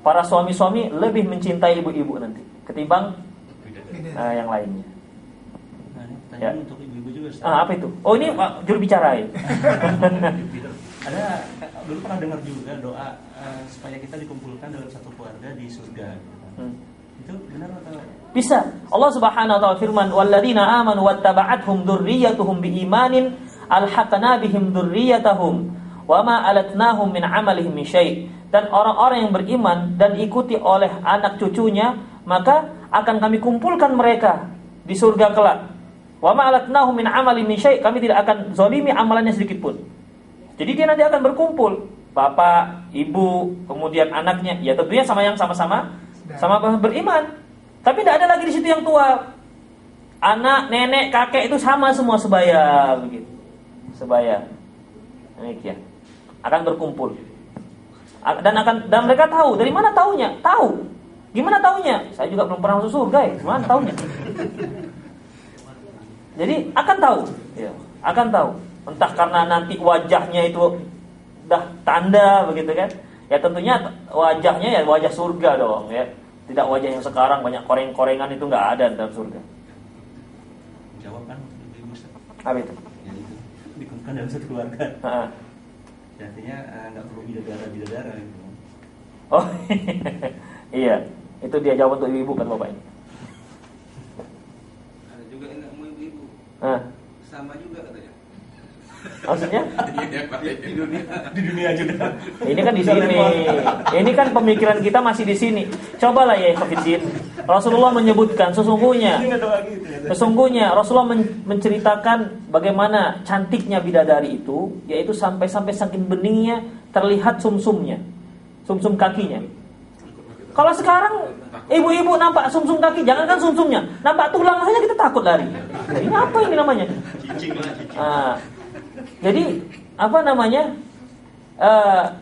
para suami-suami lebih mencintai ibu-ibu nanti ketimbang yang lainnya. Ya. Untuk ibu-ibu juga. Apa itu? Oh, ini Pak juru bicara ya. Ada dulu pernah dengar juga doa supaya kita dikumpulkan dalam satu keluarga di surga. Itu benar atau? Bisa. Allah Subhanahu wa taala firman, "Walladzina amanu wattaba'athum dzurriyyatuhum biimanin alhaqna bihim dzurriyyatahum wama alatnahum min 'amalihim min syai'." Dan orang-orang yang beriman dan diikuti oleh anak cucunya, maka akan kami kumpulkan mereka di surga kelak. Wama alatnahum min 'amalihim min syai', kami tidak akan zalimi amalannya sedikit pun. Jadi dia nanti akan berkumpul, bapak, ibu, kemudian anaknya, ya tentunya sama yang sama-sama beriman. Tapi tidak ada lagi di situ yang tua. Anak, nenek, kakek itu sama semua sebaya begitu. Sebaya. Demikian. Akan berkumpul. Dan mereka tahu. Dari mana taunya? Tahu. Gimana taunya? Saya juga belum pernah masuk surga ya. Gimana taunya? Jadi akan tahu. Ya, akan tahu. Entah karena nanti wajahnya itu dah tanda begitu kan. Ya tentunya wajahnya ya wajah surga dong ya. Tidak wajah yang sekarang banyak koreng-korengan, itu nggak ada dalam surga. Jawaban dari Ustaz. Apa itu? Ya itu dikumpulkan dalam satu keluarga. Artinya nggak perlu bidadara gitu. Oh iya, itu dia jawab untuk ibu kan bapak ini. Ada juga yang nggak mau ibu-ibu. Sama juga katanya. Maksudnya? Di dunia juga. Ini kan di sini. Ini kan pemikiran kita masih di sini. Cobalah ya Hafidin. Rasulullah menyebutkan sesungguhnya Rasulullah menceritakan bagaimana cantiknya bidadari itu, yaitu sampai saking beningnya terlihat sumsumnya, sumsum kakinya. Kalau sekarang ibu-ibu nampak sumsum kaki, jangankan sumsumnya, nampak tulang saja kita takut lari. Ini apa ini namanya? Jadi apa namanya?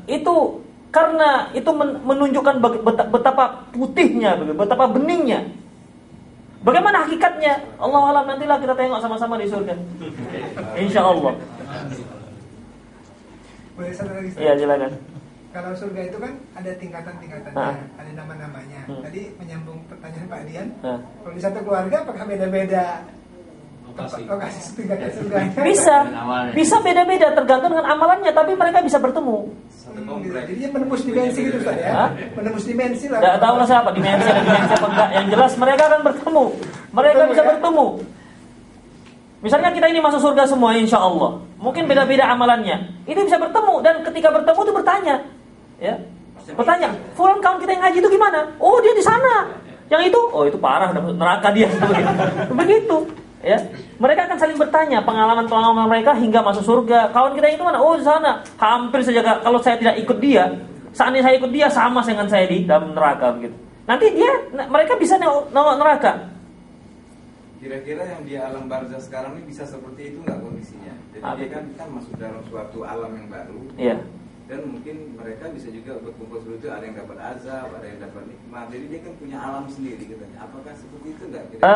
Itu karena itu menunjukkan betapa putihnya, betapa beningnya. Bagaimana hakikatnya? Allah alam, nantilah kita tengok sama-sama di surga. Insya Allah. Boleh satu lagi? Iya, silakan. Kalau surga itu kan ada tingkatan-tingkatannya, ada nama-namanya. Tadi menyambung pertanyaan Pak Dian, kalau di satu keluarga apakah beda-beda lokasi tingkatan surganya? Bisa beda-beda tergantung dengan amalannya, tapi mereka bisa bertemu. Jadi dia menembus dimensi gitu Ustaz ya? Menembus dimensi lah. Tidak tahu lah siapa dimensi apa enggak. Yang jelas mereka akan bertemu. Mereka bisa bertemu. Misalnya kita ini masuk surga semua insya Allah. Mungkin beda-beda amalannya. Ini bisa bertemu, dan ketika bertemu itu bertanya. Ya, bertanya, fulan kawan kita yang ngaji itu gimana? Oh dia di sana. Yang itu, oh itu parah, neraka dia. Begitu. Ya, mereka akan saling bertanya pengalaman-pengalaman mereka hingga masuk surga. Kawan kita itu mana? Oh di sana. Hampir saja kalau saya tidak ikut dia, seandainya saya ikut dia sama dengan saya di dalam neraka begitu. Nanti mereka bisa nengok neraka. Kira-kira yang di alam barzah sekarang ini bisa seperti itu nggak kondisinya? Jadi dia kan masuk dalam suatu alam yang baru. Iya. Dan mungkin mereka bisa juga berkumpul seperti itu, ada yang dapat azab, ada yang dapat nikmat. Jadi dia kan punya alam sendiri katanya. Apakah seperti itu nggak?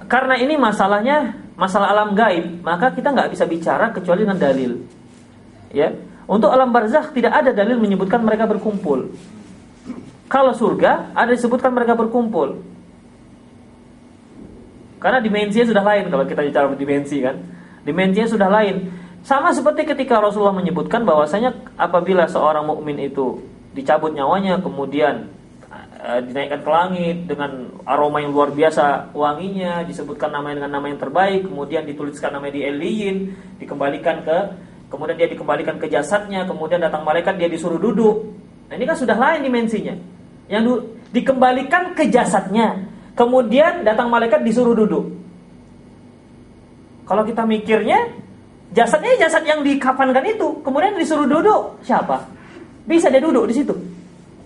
Karena ini masalah alam gaib, maka kita nggak bisa bicara kecuali dengan dalil. Ya, untuk alam barzakh tidak ada dalil menyebutkan mereka berkumpul. Kalau surga ada disebutkan mereka berkumpul. Karena dimensinya sudah lain kalau kita bicara dimensi kan. Dimensinya sudah lain. Sama seperti ketika Rasulullah menyebutkan bahwasanya apabila seorang mukmin itu dicabut nyawanya kemudian dinaikkan ke langit dengan aroma yang luar biasa wanginya, disebutkan namanya dengan nama yang terbaik, kemudian dituliskan namanya di Eliyin, kemudian dia dikembalikan ke jasadnya, kemudian datang malaikat dia disuruh duduk. Nah, ini kan sudah lain dimensinya. Yang dikembalikan ke jasadnya, kemudian datang malaikat disuruh duduk. Kalau kita mikirnya jasadnya jasad yang dikafankan itu, kemudian disuruh duduk, siapa? Bisa dia duduk di situ?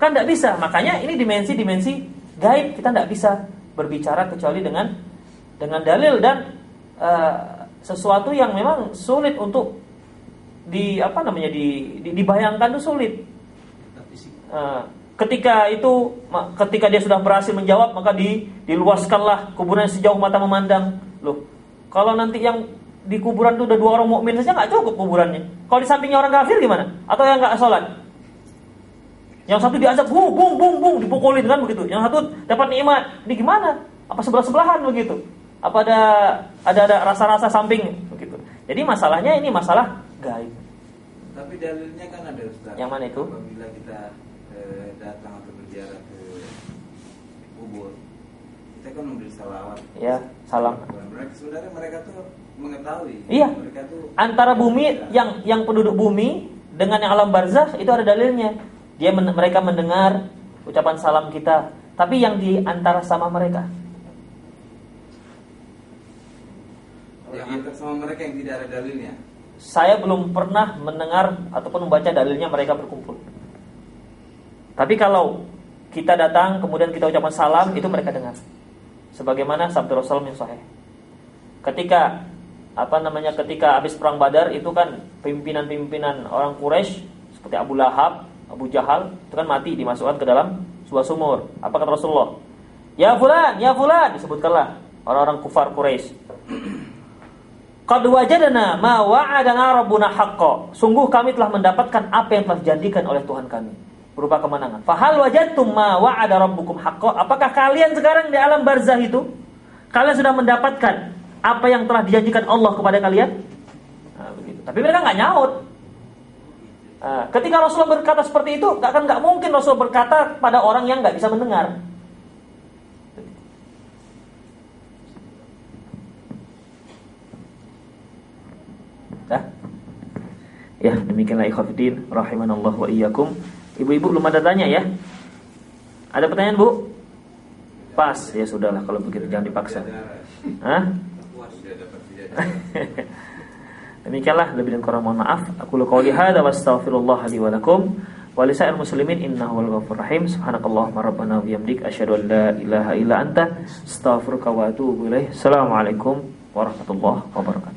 Kan tidak bisa. Makanya ini dimensi-dimensi gaib, kita tidak bisa berbicara kecuali dengan dalil dan sesuatu yang memang sulit untuk dibayangkan itu sulit. Ketika dia sudah berhasil menjawab, maka diluaskanlah kuburan sejauh mata memandang. Loh, kalau nanti yang di kuburan itu udah 2 orang mukmin saja nggak cukup kuburannya. Kalau di sampingnya orang kafir gimana? Atau yang nggak sholat? Yang satu diazab, bung, dipukulin kan begitu. Yang satu dapat nikmat. Ini gimana? Apa sebelahan begitu? Apa ada rasa-rasa samping begitu? Jadi masalahnya ini masalah gaib. Tapi dalilnya kan ada Ustaz. Yang mana itu? Apabila kita datang atau berziarah ke kubur, kita kan memberi salawat. Ya, salam. Sebenarnya mereka tuh mengetahui. Iya. Mereka tuh antara bumi yang penduduk bumi dengan yang alam barzakh itu ada dalilnya. Mereka mendengar ucapan salam kita, tapi yang di antara sama mereka. Yang antara sama mereka yang tidak ada dalilnya. Saya belum pernah mendengar ataupun membaca dalilnya mereka berkumpul. Tapi kalau kita datang kemudian kita ucapkan salam, itu mereka dengar. Sebagaimana sabda Rasul yang sahih. Ketika ketika habis perang Badar itu kan pimpinan-pimpinan orang Quraisy seperti Abu Lahab, Abu Jahal itu kan mati, dimasukkan ke dalam sebuah sumur. Apa kata Rasulullah? Ya fulan, disebutkanlah orang-orang kufar Quraisy. Qad wajadna ma wa'adana rabbuna haqqan. Sungguh kami telah mendapatkan apa yang telah dijanjikan oleh Tuhan kami berupa kemenangan. Fahal wajadtum ma wa'ada rabbukum haqqan? Apakah kalian sekarang di alam barzah itu kalian sudah mendapatkan apa yang telah dijanjikan Allah kepada kalian? Nah, begitu. Tapi mereka nggak nyaut. Nah, ketika Rasulullah berkata seperti itu, nggak mungkin Rasulullah berkata pada orang yang nggak bisa mendengar. Dah? Ya, demikianlah ikhwatiddin rahimanallahu wa iyyakum. Ibu-ibu belum ada tanya ya? Ada pertanyaan, Bu? Pas, ya sudahlah kalau begitu jangan dipaksa. Hah? Demikianlah, lebih dan kurang mohon maaf. Aku qouli hadza wa astaghfirullah li wa lakum wa lisa'il muslimin innahu wal ghafurur rahim. Subhanakallahumma rabbana wa bihamdik asyhadu an la ilaha illa anta astaghfiruka wa atubu ilaik. Assalamualaikum warahmatullahi wabarakatuh.